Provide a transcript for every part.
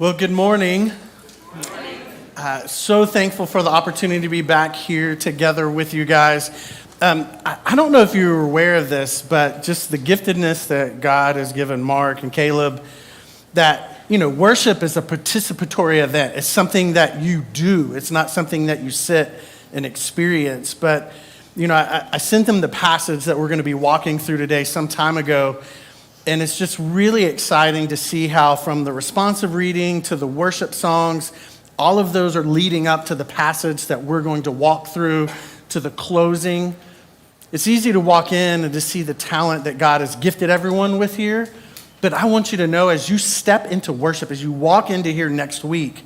Well, good morning. So thankful for the opportunity to be back here together with you guys. I don't know if you were aware of this, but just the giftedness that God has given Mark and Caleb, that, worship is a participatory event. It's something that you do. It's not something that you sit and experience. But, I sent them the passage that we're going to be walking through today some time ago. And it's just really exciting to see how from the responsive reading to the worship songs, all of those are leading up to the passage that we're going to walk through, to the closing. It's easy to walk in and to see the talent that God has gifted everyone with here. But I want you to know, as you step into worship, as you walk into here next week,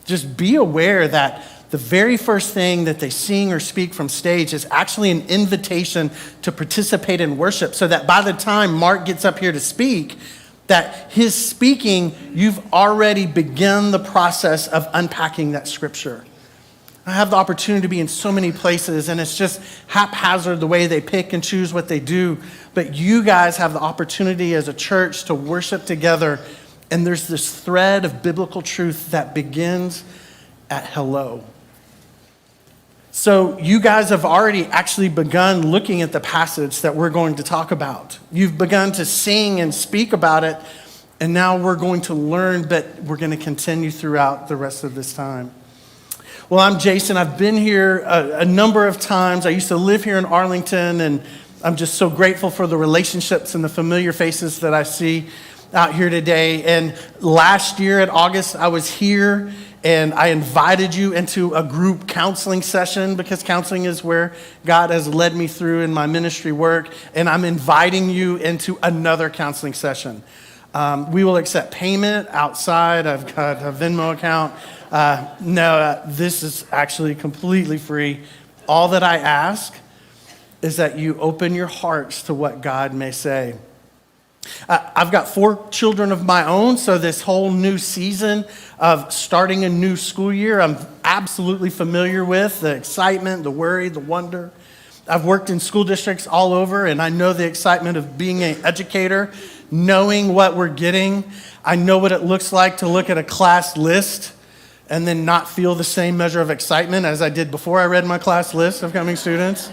just be aware that the very first thing that they sing or speak from stage is actually an invitation to participate in worship, so that by the time Mark gets up here to speak, that his speaking, you've already begun the process of unpacking that scripture. I have the opportunity to be in so many places, and it's just haphazard the way they pick and choose what they do. But you guys have the opportunity as a church to worship together, and there's this thread of biblical truth that begins at hello. So you guys have already actually begun looking at the passage that we're going to talk about. You've begun to sing and speak about it, and now we're going to learn, but we're going to continue throughout the rest of this time. Well, I'm Jason. I've been here a number of times. I used to live here in Arlington, and I'm just so grateful for the relationships and the familiar faces that I see out here today. And last year at August, I was here, and I invited you into a group counseling session, because counseling is where God has led me through in my ministry work. And I'm inviting you into another counseling session. We will accept payment outside. I've got a Venmo account. This is actually completely free. All that I ask is that you open your hearts to what God may say. I've got 4 children of my own, so this whole new season of starting a new school year, I'm absolutely familiar with the excitement, the worry, the wonder. I've worked in school districts all over, and I know the excitement of being an educator, knowing what we're getting. I know what it looks like to look at a class list and then not feel the same measure of excitement as I did before I read my class list of coming students.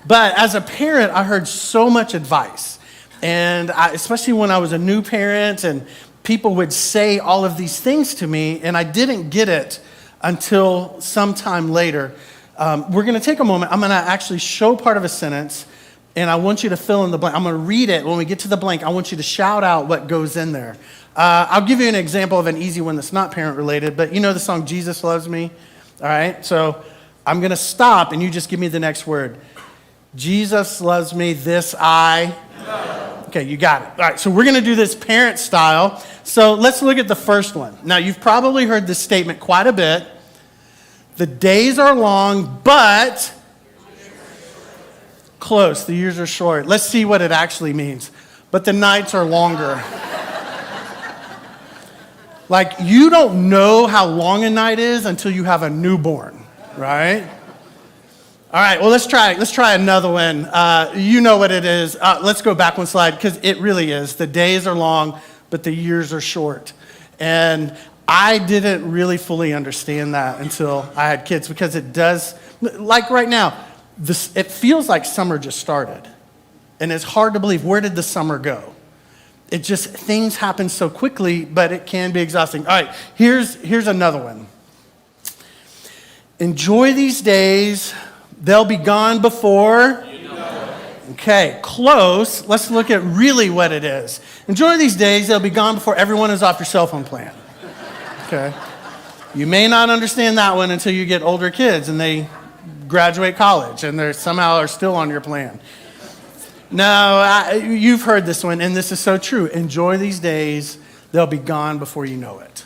But as a parent, I heard so much advice. And especially when I was a new parent, and people would say all of these things to me, and I didn't get it until sometime later. We're going to take a moment. I'm going to actually show part of a sentence, and I want you to fill in the blank. I'm going to read it. When we get to the blank, I want you to shout out what goes in there. I'll give you an example of an easy one that's not parent-related, but you know the song, Jesus Loves Me? All right, so I'm going to stop, and you just give me the next word. Jesus loves me, this I... Okay, you got it. All right, so we're going to do this parent style. So let's look at the first one. Now, you've probably heard this statement quite a bit. The days are long, but close. The years are short. Let's see what it actually means. But the nights are longer. Like, you don't know how long a night is until you have a newborn, right? All right, well, let's try another one. You know what it is. Let's go back one slide, because it really is. The days are long, but the years are short. And I didn't really fully understand that until I had kids, because it does, like right now, it feels like summer just started. And it's hard to believe, where did the summer go? It just, things happen so quickly, but it can be exhausting. All right, here's another one. Enjoy these days. They'll be gone before. Okay, close. Let's look at really what it is. Enjoy these days. They'll be gone before everyone is off your cell phone plan. Okay. You may not understand that one until you get older kids and they graduate college and they somehow are still on your plan. No, you've heard this one, and this is so true. Enjoy these days. They'll be gone before you know it.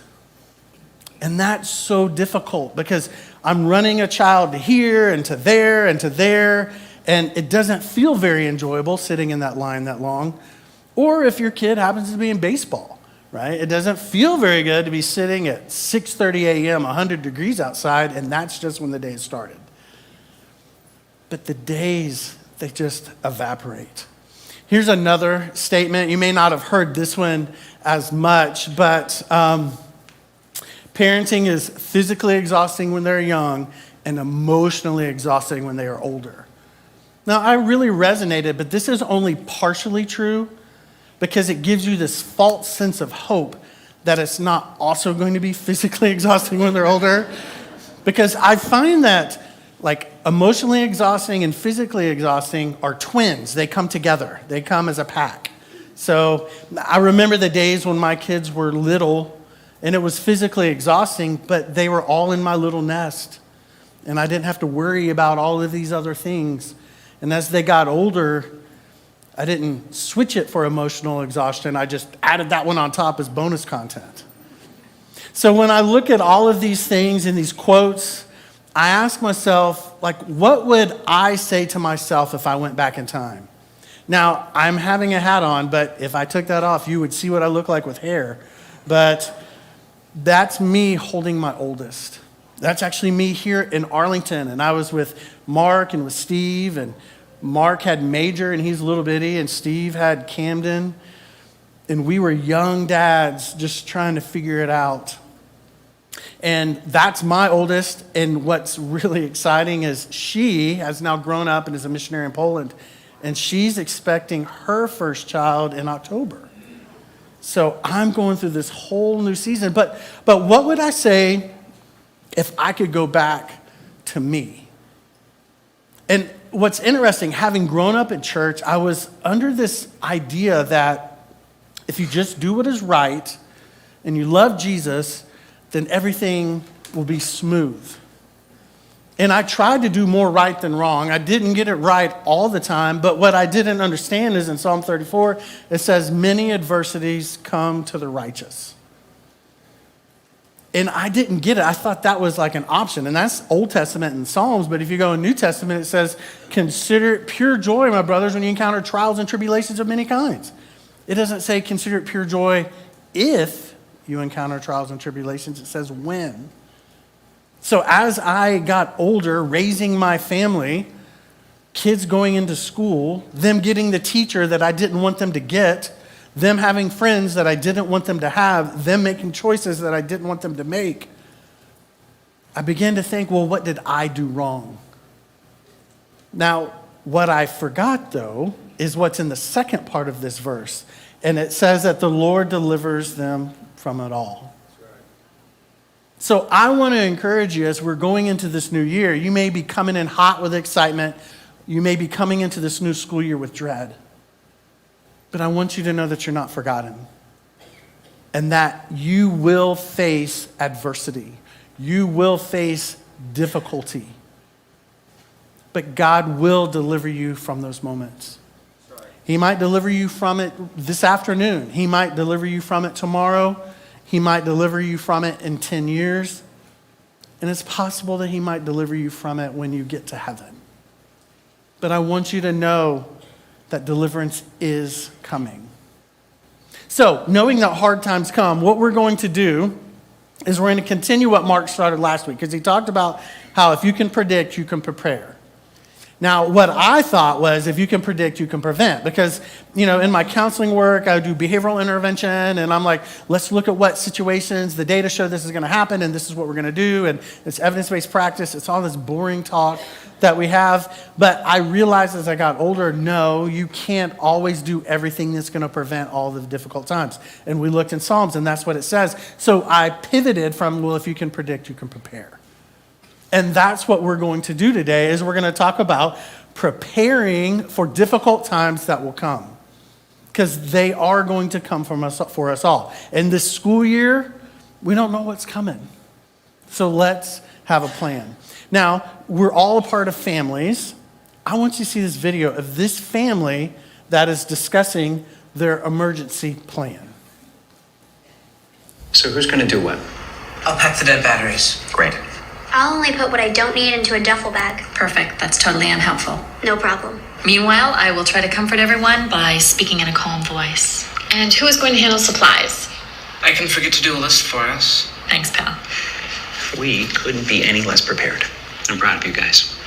And that's so difficult, because I'm running a child to here and to there and to there, and it doesn't feel very enjoyable sitting in that line that long. Or if your kid happens to be in baseball, right? It doesn't feel very good to be sitting at 6:30 a.m., 100 degrees outside, and that's just when the day started. But the days, they just evaporate. Here's another statement. You may not have heard this one as much, but Parenting is physically exhausting when they're young and emotionally exhausting when they are older. Now, I really resonated, but this is only partially true because it gives you this false sense of hope that it's not also going to be physically exhausting when they're older. Because I find that like emotionally exhausting and physically exhausting are twins. They come together. They come as a pack. So I remember the days when my kids were little and it was physically exhausting, but they were all in my little nest. And I didn't have to worry about all of these other things. And as they got older, I didn't switch it for emotional exhaustion. I just added that one on top as bonus content. So when I look at all of these things in these quotes, I ask myself, like, what would I say to myself if I went back in time? Now, I'm having a hat on, but if I took that off, you would see what I look like with hair. But that's me holding my oldest. That's actually me here in Arlington. And I was with Mark and with Steve, and Mark had Major, and he's little bitty, and Steve had Camden. And we were young dads just trying to figure it out. And that's my oldest. And what's really exciting is she has now grown up and is a missionary in Poland. And she's expecting her first child in October. So I'm going through this whole new season. But what would I say if I could go back to me? And what's interesting, having grown up in church, I was under this idea that if you just do what is right and you love Jesus, then everything will be smooth. And I tried to do more right than wrong. I didn't get it right all the time, but what I didn't understand is in Psalm 34, it says, many adversities come to the righteous. And I didn't get it. I thought that was like an option. And that's Old Testament and Psalms. But if you go in New Testament, it says, consider it pure joy, my brothers, when you encounter trials and tribulations of many kinds. It doesn't say consider it pure joy if you encounter trials and tribulations. It says when. So as I got older, raising my family, kids going into school, them getting the teacher that I didn't want them to get, them having friends that I didn't want them to have, them making choices that I didn't want them to make, I began to think, well, what did I do wrong? Now, what I forgot, though, is what's in the second part of this verse. And it says that the Lord delivers them from it all. So I want to encourage you as we're going into this new year. You may be coming in hot with excitement. You may be coming into this new school year with dread. But I want you to know that you're not forgotten and that you will face adversity. You will face difficulty. But God will deliver you from those moments. He might deliver you from it this afternoon. He might deliver you from it tomorrow. He might deliver you from it in 10 years. And it's possible that he might deliver you from it when you get to heaven. But I want you to know that deliverance is coming. So, knowing that hard times come, what we're going to do is we're going to continue what Mark started last week, because he talked about how if you can predict, you can prepare. Now, what I thought was if you can predict, you can prevent. Because, in my counseling work, I do behavioral intervention, and I'm like, let's look at what situations the data show this is going to happen, and this is what we're going to do, and it's evidence-based practice. It's all this boring talk that we have. But I realized as I got older, no, you can't always do everything that's going to prevent all the difficult times. And we looked in Psalms, and that's what it says. So I pivoted from, well, if you can predict, you can prepare. And that's what we're going to do today, is we're going to talk about preparing for difficult times that will come. Because they are going to come for us all. And this school year, we don't know what's coming. So let's have a plan. Now, we're all a part of families. I want you to see this video of this family that is discussing their emergency plan. So who's going to do what? I'll pack the dead batteries. Great. I'll only put what I don't need into a duffel bag. Perfect. That's totally unhelpful. No problem. Meanwhile, I will try to comfort everyone by speaking in a calm voice. And who is going to handle supplies? I can forget to do a list for us. Thanks, pal. We couldn't be any less prepared. I'm proud of you guys.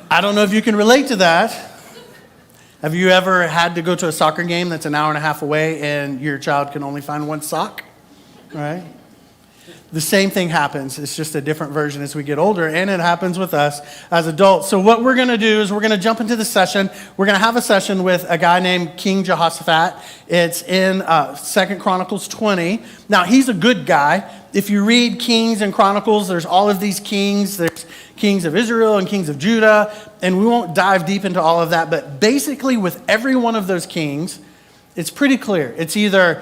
I don't know if you can relate to that. Have you ever had to go to a soccer game that's an hour and a half away and your child can only find one sock? Right? The same thing happens. It's just a different version as we get older, and it happens with us as adults. So what we're going to do is we're going to jump into the session. We're going to have a session with a guy named King Jehoshaphat. It's in 2 Chronicles 20. Now, he's a good guy. If you read Kings and Chronicles, there's all of these kings. There's kings of Israel and kings of Judah, and we won't dive deep into all of that. But basically, with every one of those kings, it's pretty clear. It's either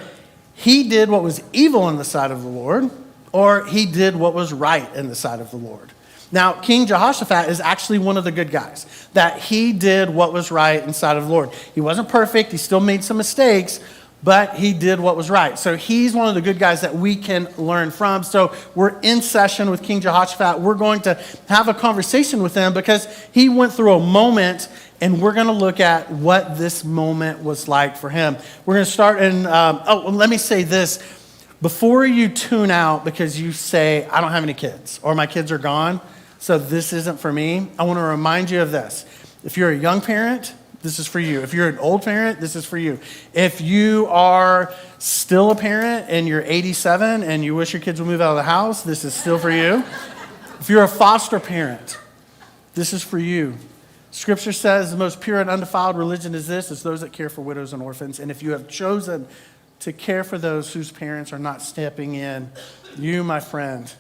he did what was evil in the sight of the Lord, or he did what was right in the sight of the Lord. Now, King Jehoshaphat is actually one of the good guys, that he did what was right in the sight of the Lord. He wasn't perfect. He still made some mistakes, but he did what was right. So he's one of the good guys that we can learn from. So we're in session with King Jehoshaphat. We're going to have a conversation with him because he went through a moment, and we're going to look at what this moment was like for him. We're going to start in, let me say this. Before you tune out because you say, I don't have any kids, or my kids are gone, so this isn't for me, I want to remind you of this. If you're a young parent, this is for you. If you're an old parent, this is for you. If you are still a parent and you're 87 and you wish your kids would move out of the house, this is still for you. If you're a foster parent, this is for you. Scripture says the most pure and undefiled religion is this, is those that care for widows and orphans. And if you have chosen to care for those whose parents are not stepping in, you, my friend,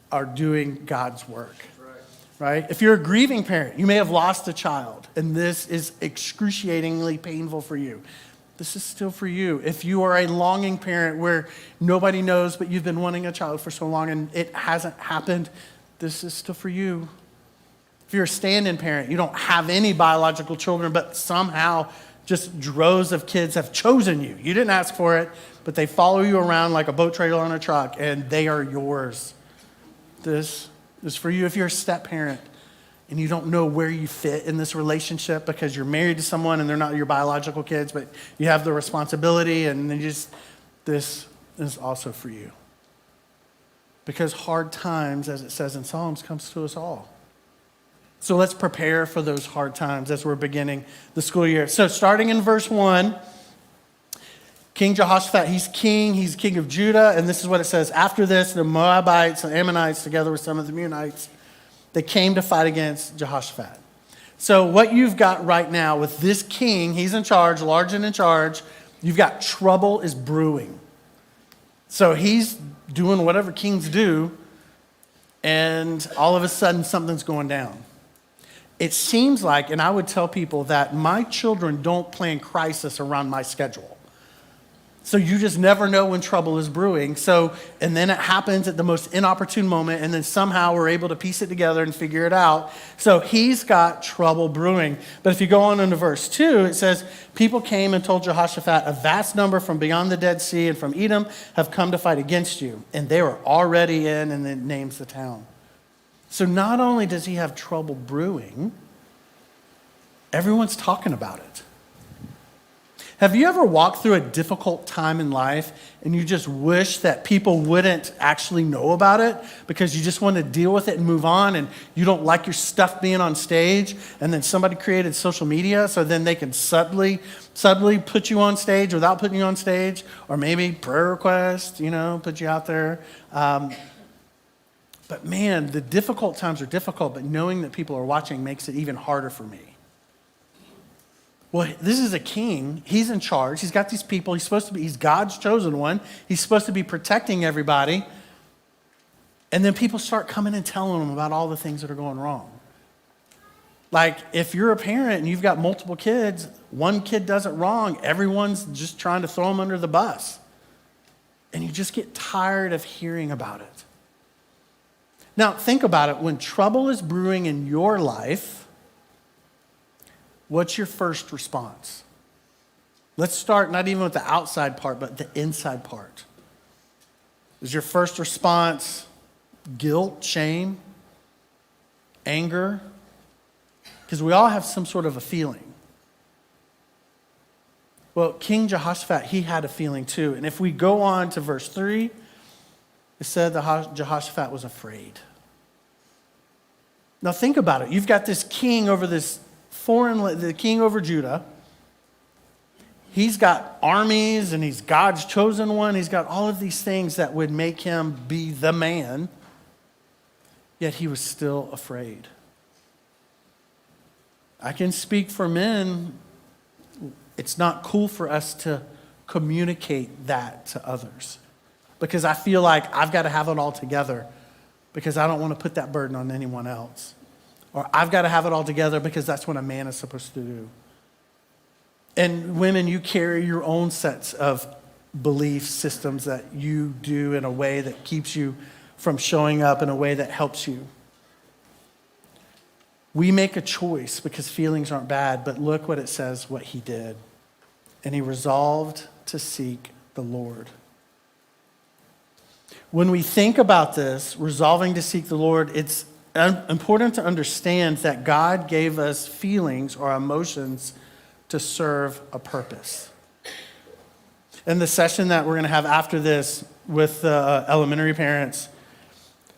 are doing God's work. Right? If you're a grieving parent, you may have lost a child, and this is excruciatingly painful for you. This is still for you. If you are a longing parent where nobody knows, but you've been wanting a child for so long and it hasn't happened, this is still for you. If you're a stand-in parent, you don't have any biological children, but somehow just droves of kids have chosen you. You didn't ask for it, but they follow you around like a boat trailer on a truck, and they are yours. This is for you. If you're a step-parent and you don't know where you fit in this relationship because you're married to someone and they're not your biological kids, but you have the responsibility, and then this is also for you. Because hard times, as it says in Psalms, comes to us all. So let's prepare for those hard times as we're beginning the school year. So starting in verse 1, King Jehoshaphat, he's king of Judah, and this is what it says. After this, the Moabites and Ammonites, together with some of the Meunites, they came to fight against Jehoshaphat. So what you've got right now with this king, he's in charge, large and in charge, you've got trouble is brewing. So he's doing whatever kings do, and all of a sudden something's going down. It seems like, and I would tell people that my children don't plan crisis around my schedule. So you just never know when trouble is brewing. And then it happens at the most inopportune moment, and then somehow we're able to piece it together and figure it out. So he's got trouble brewing. But if you go on into verse 2, it says, people came and told Jehoshaphat, a vast number from beyond the Dead Sea and from Edom have come to fight against you. And they were already in, and it names the town. So not only does he have trouble brewing, everyone's talking about it. Have you ever walked through a difficult time in life and you just wish that people wouldn't actually know about it because you just want to deal with it and move on, and you don't like your stuff being on stage, and then somebody created social media so then they can subtly put you on stage without putting you on stage, or maybe prayer requests, put you out there. But man, the difficult times are difficult, but knowing that people are watching makes it even harder for me. Well, this is a king. He's in charge. He's got these people. He's God's chosen one. He's supposed to be protecting everybody. And then people start coming and telling him about all the things that are going wrong. Like, if you're a parent and you've got multiple kids, one kid does it wrong, everyone's just trying to throw them under the bus. And you just get tired of hearing about it. Now, think about it. When trouble is brewing in your life, what's your first response? Let's start not even with the outside part, but the inside part. Is your first response guilt, shame, anger? Because we all have some sort of a feeling. Well, King Jehoshaphat, he had a feeling too. And if we go on to verse 3, it said that Jehoshaphat was afraid. Now think about it. You've got this king over this the king over Judah. He's got armies and he's God's chosen one. He's got all of these things that would make him be the man. Yet he was still afraid. I can speak for men. It's not cool for us to communicate that to others because I feel like I've got to have it all together because I don't want to put that burden on anyone else. Or I've got to have it all together because that's what a man is supposed to do. And women, you carry your own sets of belief systems that you do in a way that keeps you from showing up in a way that helps you. We make a choice because feelings aren't bad, but look what it says, what he did. And he resolved to seek the Lord. When we think about this, resolving to seek the Lord, it's important to understand that God gave us feelings or emotions to serve a purpose. In the session that we're going to have after this with elementary parents,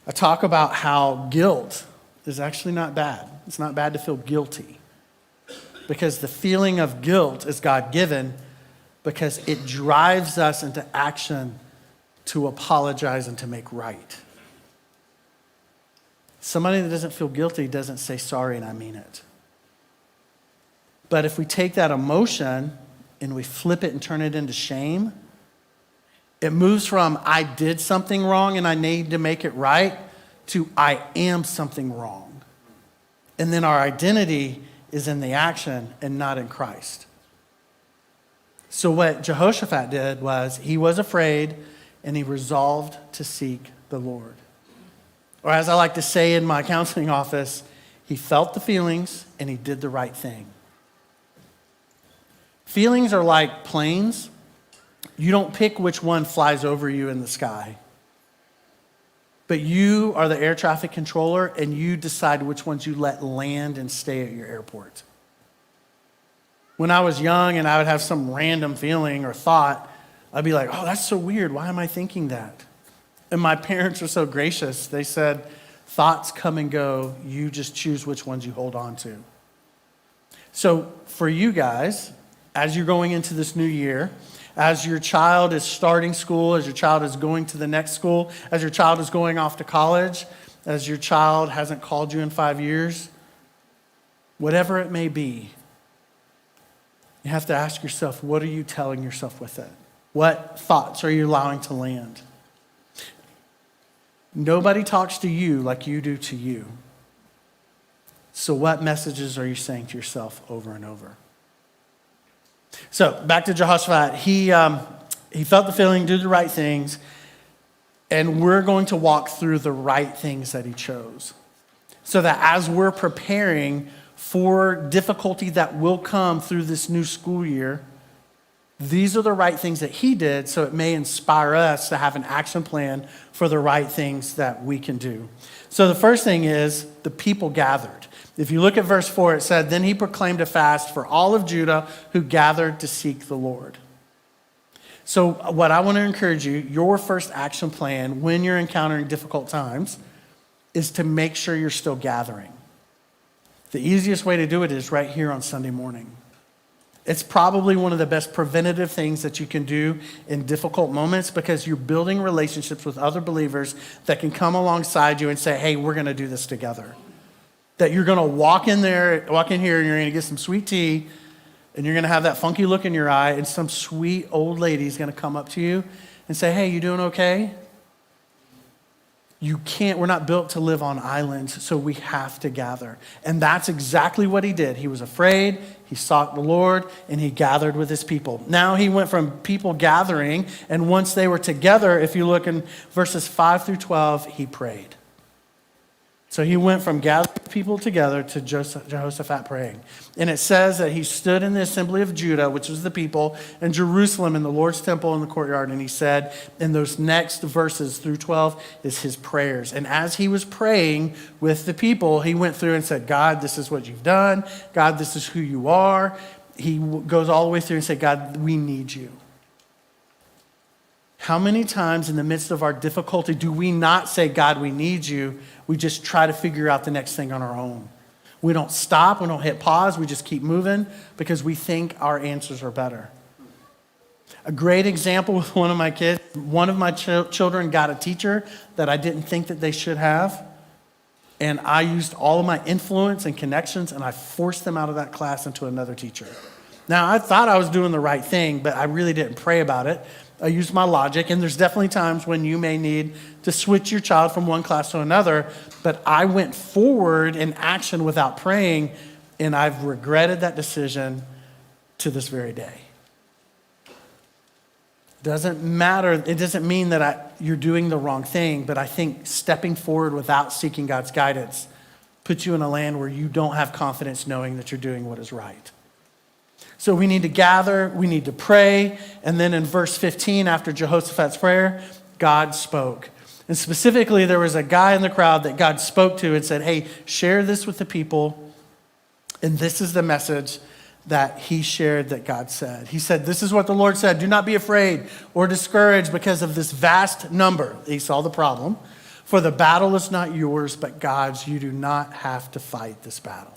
I talk about how guilt is actually not bad. It's not bad to feel guilty because the feeling of guilt is God-given because it drives us into action to apologize and to make right. Somebody that doesn't feel guilty doesn't say sorry and I mean it. But if we take that emotion and we flip it and turn it into shame, it moves from I did something wrong and I need to make it right to I am something wrong. And then our identity is in the action and not in Christ. So what Jehoshaphat did was he was afraid and he resolved to seek the Lord. Or as I like to say in my counseling office, he felt the feelings and he did the right thing. Feelings are like planes. You don't pick which one flies over you in the sky. But you are the air traffic controller and you decide which ones you let land and stay at your airport. When I was young and I would have some random feeling or thought, I'd be like, oh, that's so weird. Why am I thinking that? And my parents were so gracious. They said, thoughts come and go. You just choose which ones you hold on to. So for you guys, as you're going into this new year, as your child is starting school, as your child is going to the next school, as your child is going off to college, as your child hasn't called you in 5 years, whatever it may be, you have to ask yourself, what are you telling yourself with it? What thoughts are you allowing to land? Nobody talks to you like you do to you. So what messages are you saying to yourself over and over? So back to Jehoshaphat, he felt the feeling, did the right things, and we're going to walk through the right things that he chose. So that as we're preparing for difficulty that will come through this new school year, these are the right things that he did, so it may inspire us to have an action plan for the right things that we can do. So the first thing is the people gathered. If you look at verse 4, it said, then he proclaimed a fast for all of Judah who gathered to seek the Lord. So what I want to encourage you, your first action plan when you're encountering difficult times is to make sure you're still gathering. The easiest way to do it is right here on Sunday morning. It's probably one of the best preventative things that you can do in difficult moments because you're building relationships with other believers that can come alongside you and say, hey, we're going to do this together. That you're going to walk in here, and you're going to get some sweet tea, and you're going to have that funky look in your eye, and some sweet old lady is going to come up to you and say, hey, you doing okay? We're not built to live on islands, so we have to gather. And that's exactly what he did. He was afraid, he sought the Lord, and he gathered with his people. Now he went from people gathering, and once they were together, if you look in verses 5 through 12, he prayed. So he went from gathering people together to Jehoshaphat praying. And it says that he stood in the assembly of Judah, which was the people, and Jerusalem in the Lord's temple in the courtyard. And he said, in those next verses through 12 is his prayers. And as he was praying with the people, he went through and said, God, this is what you've done. God, this is who you are. He goes all the way through and said, God, we need you. How many times in the midst of our difficulty do we not say, God, we need you? We just try to figure out the next thing on our own. We don't stop, we don't hit pause, we just keep moving because we think our answers are better. A great example with one of my kids, one of my children got a teacher that I didn't think that they should have. And I used all of my influence and connections and I forced them out of that class into another teacher. Now, I thought I was doing the right thing, but I really didn't pray about it. I used my logic, and there's definitely times when you may need to switch your child from one class to another, but I went forward in action without praying, and I've regretted that decision to this very day. Doesn't matter, it doesn't mean that you're doing the wrong thing, but I think stepping forward without seeking God's guidance puts you in a land where you don't have confidence knowing that you're doing what is right. So we need to gather, we need to pray, and then in verse 15, after Jehoshaphat's prayer, God spoke. And specifically, there was a guy in the crowd that God spoke to and said, hey, share this with the people, and this is the message that he shared that God said. He said, this is what the Lord said, do not be afraid or discouraged because of this vast number. He saw the problem. For the battle is not yours, but God's. You do not have to fight this battle.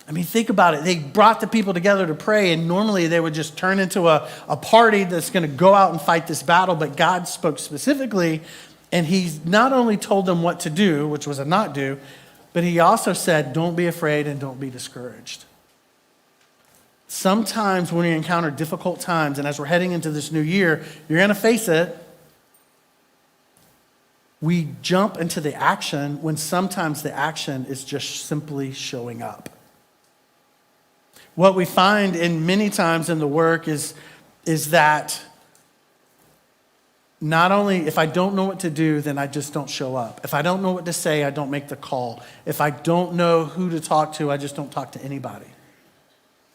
I mean, think about it. They brought the people together to pray, and normally they would just turn into a party that's going to go out and fight this battle, but God spoke specifically, and he not only told them what to do, which was a not do, but he also said, don't be afraid and don't be discouraged. Sometimes when we encounter difficult times, and as we're heading into this new year, you're going to face it. We jump into the action when sometimes the action is just simply showing up. What we find in many times in the work is that not only if I don't know what to do, then I just don't show up. If I don't know what to say, I don't make the call. If I don't know who to talk to, I just don't talk to anybody.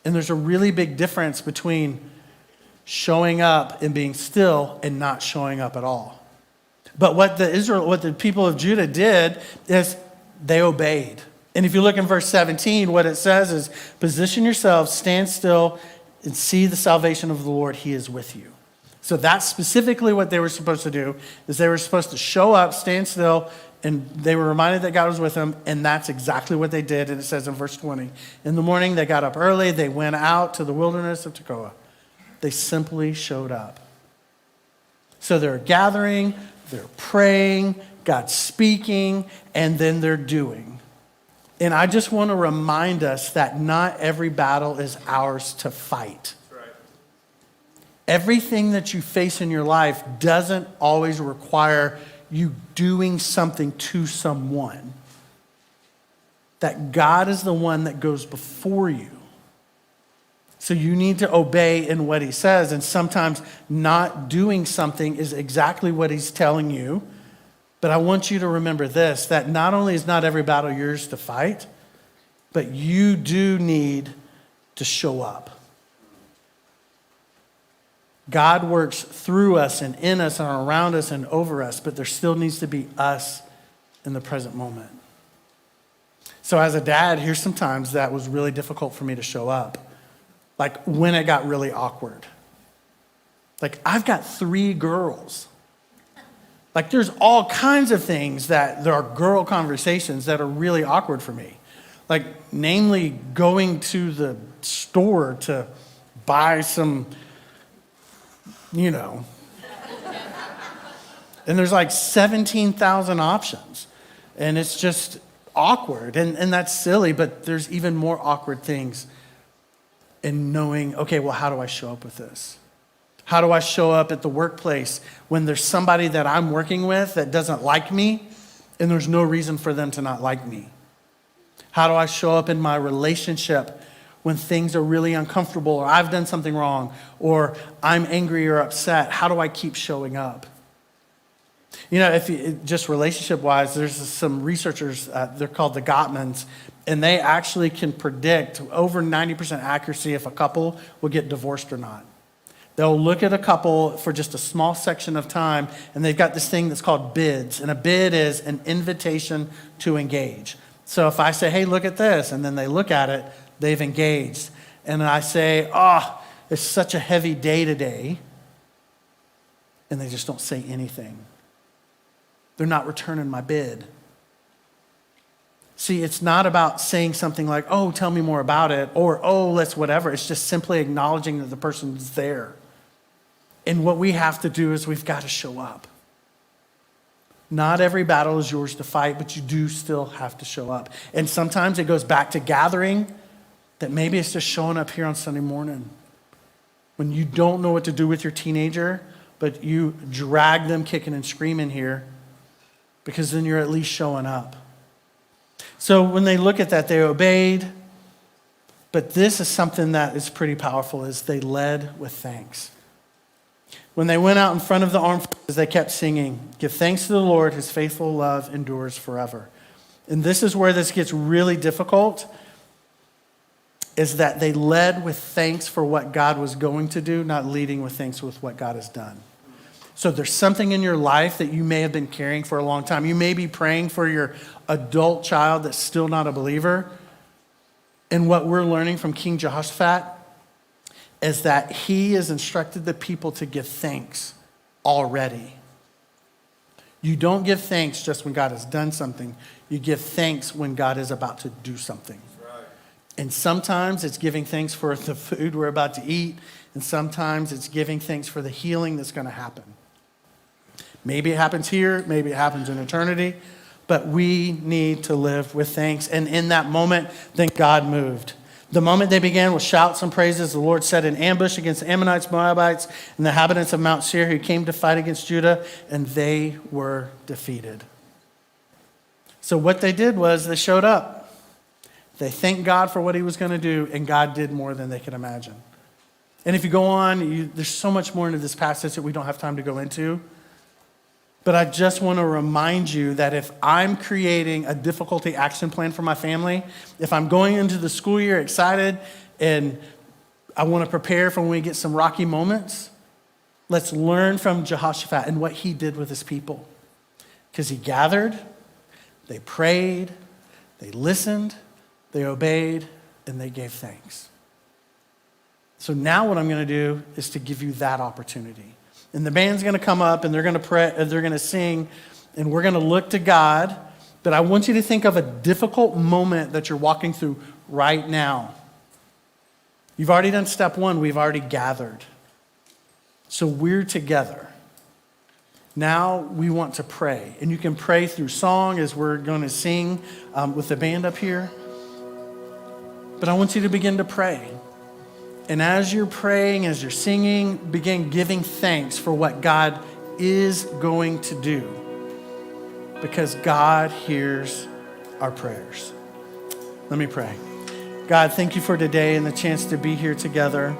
And there's a really big difference between showing up and being still and not showing up at all. But what the people of Judah did is they obeyed. And if you look in verse 17, what it says is, position yourselves, stand still, and see the salvation of the Lord. He is with you. So that's specifically what they were supposed to do, is they were supposed to show up, stand still, and they were reminded that God was with them, and that's exactly what they did. And it says in verse 20, in the morning they got up early, they went out to the wilderness of Tekoa. They simply showed up. So they're gathering, they're praying, God's speaking, and then they're doing. And I just want to remind us that not every battle is ours to fight. Right. Everything that you face in your life doesn't always require you doing something to someone. That God is the one that goes before you. So you need to obey in what he says. And sometimes not doing something is exactly what he's telling you. But I want you to remember this, that not only is not every battle yours to fight, but you do need to show up. God works through us and in us and around us and over us, but there still needs to be us in the present moment. So as a dad, here's some times that was really difficult for me to show up. Like when it got really awkward. Like I've got 3 girls. Like there's all kinds of things that there are girl conversations that are really awkward for me. Like namely going to the store to buy some, and there's like 17,000 options and it's just awkward and that's silly, but there's even more awkward things in knowing, okay, well, how do I show up with this? How do I show up at the workplace when there's somebody that I'm working with that doesn't like me and there's no reason for them to not like me? How do I show up in my relationship when things are really uncomfortable or I've done something wrong or I'm angry or upset? How do I keep showing up? If you, just relationship-wise, there's some researchers, they're called the Gottmans, and they actually can predict over 90% accuracy if a couple will get divorced or not. They'll look at a couple for just a small section of time, and they've got this thing that's called bids. And a bid is an invitation to engage. So if I say, hey, look at this, and then they look at it, they've engaged. And I say, it's such a heavy day today, and they just don't say anything. They're not returning my bid. See, it's not about saying something like, oh, tell me more about it, or oh, let's whatever. It's just simply acknowledging that the person's there. And what we have to do is we've got to show up. Not every battle is yours to fight, but you do still have to show up. And sometimes it goes back to gathering, that maybe it's just showing up here on Sunday morning. When you don't know what to do with your teenager, but you drag them kicking and screaming here, because then you're at least showing up. So when they look at that, they obeyed. But this is something that is pretty powerful, is they led with thanks. When they went out in front of the armed forces, they kept singing, "Give thanks to the Lord, his faithful love endures forever." And this is where this gets really difficult, is that they led with thanks for what God was going to do, not leading with thanks with what God has done. So there's something in your life that you may have been carrying for a long time. You may be praying for your adult child that's still not a believer. And what we're learning from King Jehoshaphat is that he has instructed the people to give thanks already. You don't give thanks just when God has done something. You give thanks when God is about to do something. Right. And sometimes it's giving thanks for the food we're about to eat, and sometimes it's giving thanks for the healing that's going to happen. Maybe it happens here, maybe it happens in eternity, but we need to live with thanks. And in that moment, then God moved. The moment they began with shouts and praises, the Lord set an ambush against the Ammonites, Moabites, and the inhabitants of Mount Seir who came to fight against Judah, and they were defeated. So what they did was they showed up. They thanked God for what he was going to do, and God did more than they could imagine. And if you go on, there's so much more into this passage that we don't have time to go into. But I just want to remind you that if I'm creating a difficulty action plan for my family, if I'm going into the school year excited and I want to prepare for when we get some rocky moments, let's learn from Jehoshaphat and what he did with his people. Because he gathered, they prayed, they listened, they obeyed, and they gave thanks. So now what I'm going to do is to give you that opportunity. And the band's going to come up and they're going to pray, they're going to sing, and we're going to look to God. But I want you to think of a difficult moment that you're walking through right now. You've already done step one. We've already gathered. So we're together. Now we want to pray. And you can pray through song as we're going to sing with the band up here. But I want you to begin to pray. And as you're praying, as you're singing, begin giving thanks for what God is going to do. Because God hears our prayers. Let me pray. God, thank you for today and the chance to be here together.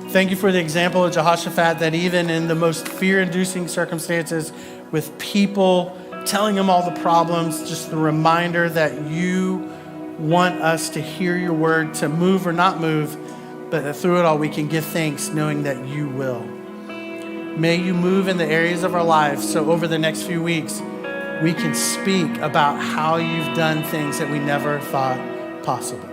Thank you for the example of Jehoshaphat, that even in the most fear-inducing circumstances, with people telling him all the problems, just the reminder that you want us to hear your word, to move or not move, but that through it all we can give thanks knowing that you will. May you move in the areas of our lives so over the next few weeks we can speak about how you've done things that we never thought possible.